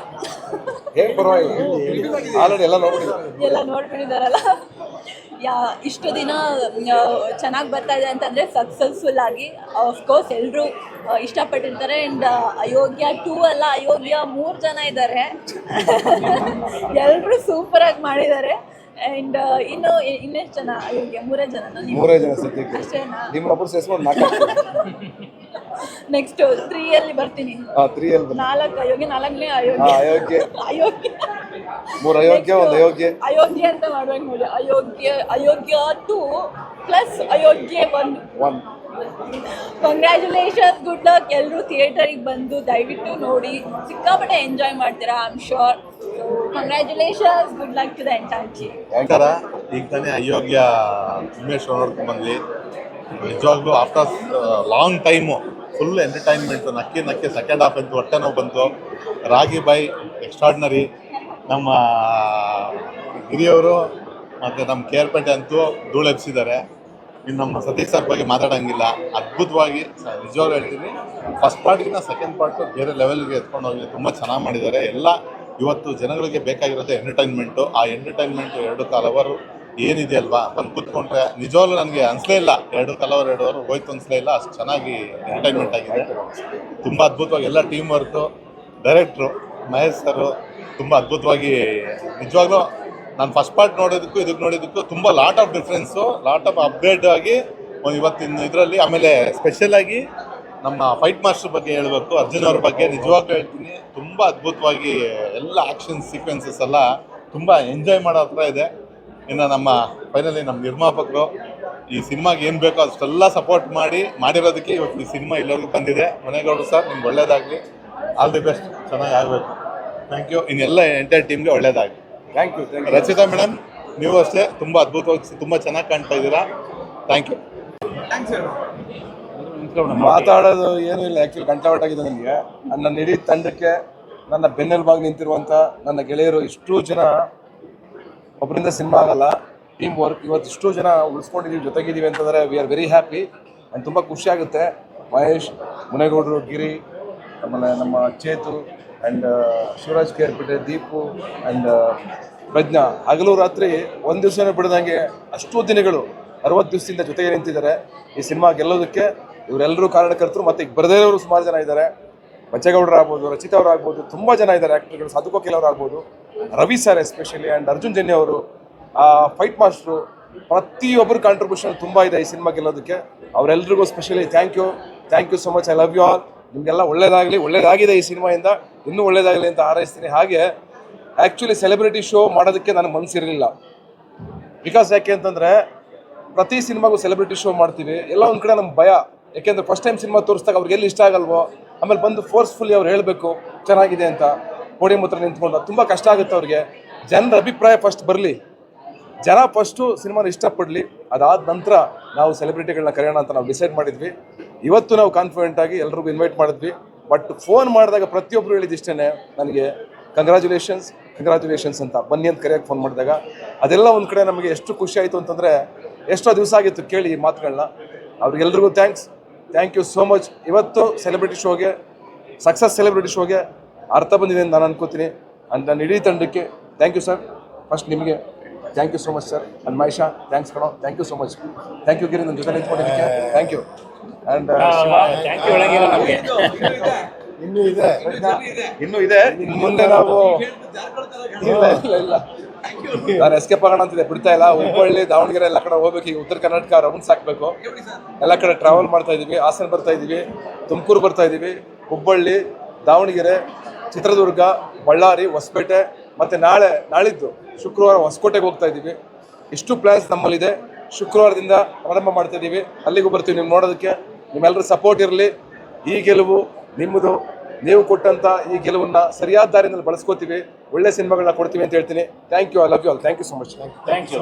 ಎಲ್ಲ ನೋಡ್ಬಿಟ್ಟಿದ್ದಾರಲ್ಲ. ಇಷ್ಟು ದಿನ ಚೆನ್ನಾಗಿ ಬರ್ತಾ ಇದೆ ಅಂತಂದರೆ ಸಕ್ಸಸ್ಫುಲ್ ಆಗಿ ಆಫ್ಕೋರ್ಸ್ ಎಲ್ಲರೂ ಇಷ್ಟಪಟ್ಟಿರ್ತಾರೆ. ಆ್ಯಂಡ್ ಅಯೋಗ್ಯ 2 ಅಲ್ಲ, ಅಯೋಗ್ಯ 3 ಜನ ಇದ್ದಾರೆ. ಎಲ್ಲರೂ ಸೂಪರಾಗಿ ಮಾಡಿದ್ದಾರೆ. ಆ್ಯಂಡ್ ಇನ್ನೆಷ್ಟು ಜನ ಅಯೋಗ್ಯ? 3 ಜನ ಅಷ್ಟೇನಾ? ನೆಕ್ಸ್ಟ್ 3 ಬರ್ತೀನಿ. 4 ಅಯೋಗ್ಯ, 4ನೇ ಅಯೋಗ್ಯ ಅಯೋಗ್ಯ ಅಂತ ಮಾಡ್ಬೇಕು ನೋಡಿ. Ayogya 2 plus Ayogya 1. Congratulations, good luck. ಎಲ್ಲರೂ ಥಿಯೇಟರಿಗೆ ಬಂದು ದಯವಿಟ್ಟು ನೋಡಿ, ಸಿಕ್ಕಾಪಟ್ಟೆ ಎಂಜಾಯ್ ಮಾಡ್ತೀರಾ, I am sure. Congratulations, good luck to the entire team. ಈಗ ತಾನೇ ಅಯೋಗ್ಯ ಉಮೇಶ್ ನೋಡ್ಕೊಂಡು ಬಂದ್ವಿ. ನಿಜವಾಗ್ಲೂ after long time full entertainment. ನಕ್ಕಿ ಸೆಕೆಂಡ್ ಹಾಫ್ ಅಂತೂ ಹೊಟ್ಟೆ ನೋವು ಬಂತು. ರಾಗಿ ಬಾಯ್ ಎಕ್ಸ್ಟ್ರಾರ್ಡಿನರಿ. ನಮ್ಮ ಹಿರಿಯವರು ಮತ್ತು ನಮ್ಮ ಕೇರ್ಪೇಟೆ ಅಂತೂ ಧೂಳೆಬ್ಸಿದ್ದಾರೆ. ಇನ್ನು ನಮ್ಮ ಸತೀಶ್ ಸರ್ ಬಗ್ಗೆ ಮಾತಾಡೋಂಗಿಲ್ಲ. ಅದ್ಭುತವಾಗಿ ನಿಜವಾಗ್ಲೂ ಹೇಳ್ತೀನಿ, ಫಸ್ಟ್ ಪಾರ್ಟಿಗಿಂತ ಸೆಕೆಂಡ್ ಪಾರ್ಟು ಬೇರೆ ಲೆವೆಲ್ಗೆ ಎತ್ಕೊಂಡು ಹೋಗಿ ತುಂಬ ಚೆನ್ನಾಗಿ ಮಾಡಿದ್ದಾರೆ. ಎಲ್ಲ ಇವತ್ತು ಜನಗಳಿಗೆ ಬೇಕಾಗಿರೋದು ಎಂಟರ್ಟೈನ್ಮೆಂಟು. ಆ ಎಂಟರ್ಟೈನ್ಮೆಂಟು 2.25 ಅವರ್ ಏನಿದೆ ಅಲ್ವಾ, ಬಂದು ಕೂತ್ಕೊಂಡ್ರೆ ನಿಜವಾಗ್ಲೂ ನನಗೆ ಅನಿಸ್ಲೇ ಇಲ್ಲ 2.25 ಅವರ್ ಹೋಯ್ತು ಅನಿಸ್ಲೇ ಇಲ್ಲ. ಅಷ್ಟು ಚೆನ್ನಾಗಿ ಎಂಟರ್ಟೈನ್ಮೆಂಟ್ ಆಗಿದೆ. ತುಂಬ ಅದ್ಭುತವಾಗಿ ಎಲ್ಲ ಟೀಮ್ ವರ್ಕು, ಡೈರೆಕ್ಟ್ರು ಮಹೇಶ್ ಸರು ತುಂಬ ಅದ್ಭುತವಾಗಿ. ನಿಜವಾಗ್ಲೂ ನಾನು ಫಸ್ಟ್ ಪಾರ್ಟ್ ನೋಡೋದಕ್ಕೂ ಇದಕ್ಕೆ ನೋಡೋದಕ್ಕೂ ತುಂಬ lot of difference, lot of upgrade ಆಗಿ ಇವತ್ತಿನ ಇದರಲ್ಲಿ. ಆಮೇಲೆ ಸ್ಪೆಷಲಾಗಿ ನಮ್ಮ ಫೈಟ್ ಮಾಸ್ಟರ್ ಬಗ್ಗೆ ಹೇಳಬೇಕು, ಅರ್ಜುನ್ ಅವ್ರ ಬಗ್ಗೆ ನಿಜವಾಗ್ಲೂ ಹೇಳ್ತೀನಿ, ತುಂಬ ಅದ್ಭುತವಾಗಿ ಎಲ್ಲ ಆ್ಯಕ್ಷನ್ ಸೀಕ್ವೆನ್ಸಸ್ ಎಲ್ಲ ತುಂಬ ಎಂಜಾಯ್ ಮಾಡೋ ಹತ್ರ ಇದೆ. ಇನ್ನು ನಮ್ಮ ಫೈನಲಿ ನಮ್ಮ ನಿರ್ಮಾಪಕರು ಈ ಸಿನಿಮಾಗೆ ಏನು ಬೇಕೋ ಅಷ್ಟೆಲ್ಲ ಸಪೋರ್ಟ್ ಮಾಡಿರೋದಕ್ಕೆ ಇವತ್ತು ಈ ಸಿನಿಮಾ ಇಲ್ಲವರೆಗೂ ಬಂದಿದೆ. ಮುನೇಗೌಡರು ಸರ್, ನಿಮ್ಗೆ ಒಳ್ಳೇದಾಗಲಿ, ಆಲ್ ದಿ ಬೆಸ್ಟ್, ಚೆನ್ನಾಗಿ ಆಗಬೇಕು. Thank you. ಇನ್ನೆಲ್ಲ ಎಂಟೈರ್ ಟೀಮ್ಗೆ ಒಳ್ಳೇದಾಗಲಿ. Thank you. ರಚಿತಾ ಮೇಡಮ್, ನೀವು ಅಷ್ಟೇ ತುಂಬ ಅದ್ಭುತವಾಗಿ ತುಂಬ ಚೆನ್ನಾಗಿ ಕಾಣ್ತಾ ಇದ್ದೀರಾ. Thank you. ಮಾತಾಡೋದು ಏನೂ ಇಲ್ಲ, ಆ್ಯಕ್ಚುಲಿ ಕಂಠವಟ್ಟಾಗಿದೆ ನನಗೆ. ನನ್ನ ಇಡೀ ತಂಡಕ್ಕೆ, ನನ್ನ ಬೆನ್ನೆಲುಬಾಗಿ ನಿಂತಿರುವಂಥ ನನ್ನ ಗೆಳೆಯರು, ಇಷ್ಟೂ ಜನ ಒಬ್ಬರಿಂದ ಸಿನಿಮಾ ಆಗಲ್ಲ, ಟೀಮ್ ವರ್ಕ್. ಇವತ್ತು ಇಷ್ಟೂ ಜನ ಉಳಿಸ್ಕೊಂಡಿದ್ದೀವಿ, ಜೊತೆಗಿದ್ದೀವಿ ಅಂತಂದರೆ we are very happy. And ತುಂಬ ಖುಷಿಯಾಗುತ್ತೆ. ಮಹೇಶ್, ಮುನೇಗೌಡರು, ಗಿರಿ, ಆಮೇಲೆ ನಮ್ಮ ಚೇತು ಆ್ಯಂಡ್ ಶಿವರಾಜ್ ಕೇರ್ಪೇಟೆ, ದೀಪು ಆ್ಯಂಡ್ ಪ್ರಜ್ಞಾ, ಹಗಲು ರಾತ್ರಿ ಒಂದು ದಿವಸನೇ ಬಿಡದಂಗೆ ಅಷ್ಟೂ ದಿನಗಳು 60 ದಿವಸದಿಂದ ಜೊತೆಗೆ ನಿಂತಿದ್ದಾರೆ ಈ ಸಿನಿಮಾ ಗೆಲ್ಲೋದಕ್ಕೆ. ಇವರೆಲ್ಲರೂ ಕಾರಣಕರ್ತರು. ಮತ್ತು ಈಗ ಬರದೇ ಇರೋರು ಸುಮಾರು ಜನ ಇದ್ದಾರೆ. ಬಚ್ಚೇಗೌಡರು ಆಗ್ಬೋದು, ರಚಿತಾ ಅವರು ಆಗ್ಬೋದು, ತುಂಬ ಜನ ಇದ್ದಾರೆ ಆ್ಯಕ್ಟರ್ಗಳು, ಸಾಧು ಕೋಕಿಲ್ ಅವರು ಆಗ್ಬೋದು, Ravi sir especially and Arjun Janya ಅವರು, ಫೈಟ್ ಮಾಸ್ಟ್ರು, ಪ್ರತಿಯೊಬ್ಬರು ಕಾಂಟ್ರಿಬ್ಯೂಷನ್ ತುಂಬ ಇದೆ ಈ ಸಿನಿಮಾ ಗೆಲ್ಲೋದಕ್ಕೆ. ಅವರೆಲ್ಲರಿಗೂ specially thank you so much. I love you all. ನಿಮಗೆಲ್ಲ ಒಳ್ಳೇದಾಗಿದೆ ಈ ಸಿನಿಮಾಯಿಂದ, ಇನ್ನೂ ಒಳ್ಳೇದಾಗಲಿ ಅಂತ ಹಾರೈಸ್ತೀನಿ. ಹಾಗೆ ಆ್ಯಕ್ಚುಲಿ ಸೆಲೆಬ್ರಿಟಿ ಶೋ ಮಾಡೋದಕ್ಕೆ ನನಗೆ ಮನಸ್ಸಿರಲಿಲ್ಲ. ಬಿಕಾಸ್ ಯಾಕೆ ಅಂತಂದರೆ ಪ್ರತಿ ಸಿನಿಮಾಗೂ ಸೆಲೆಬ್ರಿಟಿ ಶೋ ಮಾಡ್ತೀವಿ, ಎಲ್ಲ ಒಂದು ಕಡೆ ನಮ್ಗೆ ಭಯ. ಯಾಕೆಂದರೆ ಫಸ್ಟ್ ಟೈಮ್ ಸಿನಿಮಾ ತೋರಿಸಿದಾಗ ಅವ್ರಿಗೆ ಎಲ್ಲಿ ಇಷ್ಟ ಆಗಲ್ವೋ, ಆಮೇಲೆ ಬಂದು ಫೋರ್ಸ್ಫುಲಿ ಅವ್ರು ಹೇಳಬೇಕು ಚೆನ್ನಾಗಿದೆ ಅಂತ ಪೋಡಿಯಂ ಹತ್ರ ನಿಂತ್ಕೊಂಡು, ತುಂಬ ಕಷ್ಟ ಆಗುತ್ತೆ ಅವ್ರಿಗೆ. ಜನರ ಅಭಿಪ್ರಾಯ ಫಸ್ಟ್ ಬರಲಿ, ಜನ ಫಸ್ಟು ಸಿನಿಮಾನ ಇಷ್ಟಪಡಲಿ, ಅದಾದ ನಂತರ ನಾವು ಸೆಲೆಬ್ರಿಟಿಗಳನ್ನ ಕರೆಯೋಣ ಅಂತ ನಾವು ಡಿಸೈಡ್ ಮಾಡಿದ್ವಿ. ಇವತ್ತು ನಾವು ಕಾನ್ಫಿಡೆಂಟಾಗಿ ಎಲ್ರಿಗೂ ಇನ್ವೈಟ್ ಮಾಡಿದ್ವಿ. ಬಟ್ ಫೋನ್ ಮಾಡಿದಾಗ ಪ್ರತಿಯೊಬ್ಬರು ಹೇಳಿದಿಷ್ಟೇ, ನನಗೆ ಕಂಗ್ರ್ಯಾಚುಲೇಷನ್ಸ್ ಅಂತ ಬನ್ನಿ ಅಂತ ಕರೆಯೋಕ್ಕೆ ಫೋನ್ ಮಾಡಿದಾಗ ಅದೆಲ್ಲ ಒಂದು ಕಡೆ ನಮಗೆ ಎಷ್ಟು ಖುಷಿ ಆಯಿತು ಅಂತಂದರೆ, ಎಷ್ಟೋ ದಿವಸ ಆಗಿತ್ತು ಕೇಳಿ ಈ ಮಾತುಗಳನ್ನ. ಅವ್ರಿಗೆಲ್ರಿಗೂ ಥ್ಯಾಂಕ್ ಯು ಸೋ ಮಚ್. ಇವತ್ತು ಸೆಲೆಬ್ರಿಟಿ ಶೋಗೆ, ಸಕ್ಸಸ್ ಸೆಲೆಬ್ರಿಟಿ ಶೋಗೆ ಅರ್ಥ ಬಂದಿದೆ ಅಂತ ನಾನು ಅನ್ಕೋತೀನಿ. ಅಂಡ್ ನನ್ನ ಇಡೀ ತಂಡಕ್ಕೆ ಥ್ಯಾಂಕ್ ಯು ಸರ್. ಫಸ್ಟ್ ನಿಮಗೆ thank you so much sir. And Maisha thanks ಕಣೋ, thank you so much. Thank you Giri, ನನ್ನ ಜೊತೆ ನಿಂತ್ಕೊಂಡಿದ್ದಕ್ಕೆ ಥ್ಯಾಂಕ್ ಯು. ಆ್ಯಂಡ್ ಇನ್ನೂ ಇದೆ ಮುಂದೆ ನಾವು ಇಲ್ಲ ನಾನು ಎಸ್ಕೇಪ್ ಆಗೋಣ ಅಂತಿದೆ, ಬಿಡ್ತಾ ಇಲ್ಲ. ಹುಬ್ಬಳ್ಳಿ, ದಾವಣಗೆರೆ ಎಲ್ಲ ಕಡೆ ಹೋಗ್ಬೇಕು. ಈಗ ಉತ್ತರ ಕರ್ನಾಟಕ ರೌಂಡ್ಸ್ ಹಾಕಬೇಕು. ಎಲ್ಲ ಕಡೆ ಟ್ರಾವೆಲ್ ಮಾಡ್ತಾ ಇದ್ದೀವಿ. ಹಾಸನ ಬರ್ತಾ ಇದ್ದೀವಿ, ತುಮಕೂರು ಬರ್ತಾ ಇದ್ದೀವಿ, ಹುಬ್ಬಳ್ಳಿ, ದಾವಣಗೆರೆ, ಚಿತ್ರದುರ್ಗ, ಬಳ್ಳಾರಿ, ಹೊಸಪೇಟೆ, ಮತ್ತು ನಾಳಿದ್ದು ಶುಕ್ರವಾರ ಹೊಸಕೋಟೆಗೆ ಹೋಗ್ತಾ ಇದ್ದೀವಿ. ಇಷ್ಟು ಪ್ಲ್ಯಾನ್ಸ್ ನಮ್ಮಲ್ಲಿದೆ. ಶುಕ್ರವಾರದಿಂದ ಪ್ರಾರಂಭ ಮಾಡ್ತಾ ಇದ್ದೀವಿ. ಅಲ್ಲಿಗೂ ಬರ್ತೀವಿ ನೀವು ನೋಡೋದಕ್ಕೆ. ನಿಮ್ಮೆಲ್ಲರೂ ಸಪೋರ್ಟ್ ಇರಲಿ. ಈ ಗೆಲುವು ನಿಮ್ಮದು. ನೀವು ಕೊಟ್ಟಂಥ ಈ ಗೆಲುವನ್ನು ಸರಿಯಾದ ದಾರಿಯಲ್ಲಿ ಬಳಸ್ಕೋತೀವಿ, ಒಳ್ಳೆ ಸಿನಿಮಾಗಳನ್ನ ಕೊಡ್ತೀವಿ ಅಂತ ಹೇಳ್ತೀನಿ. Thank you. I love you all. Thank you so much. Thank you.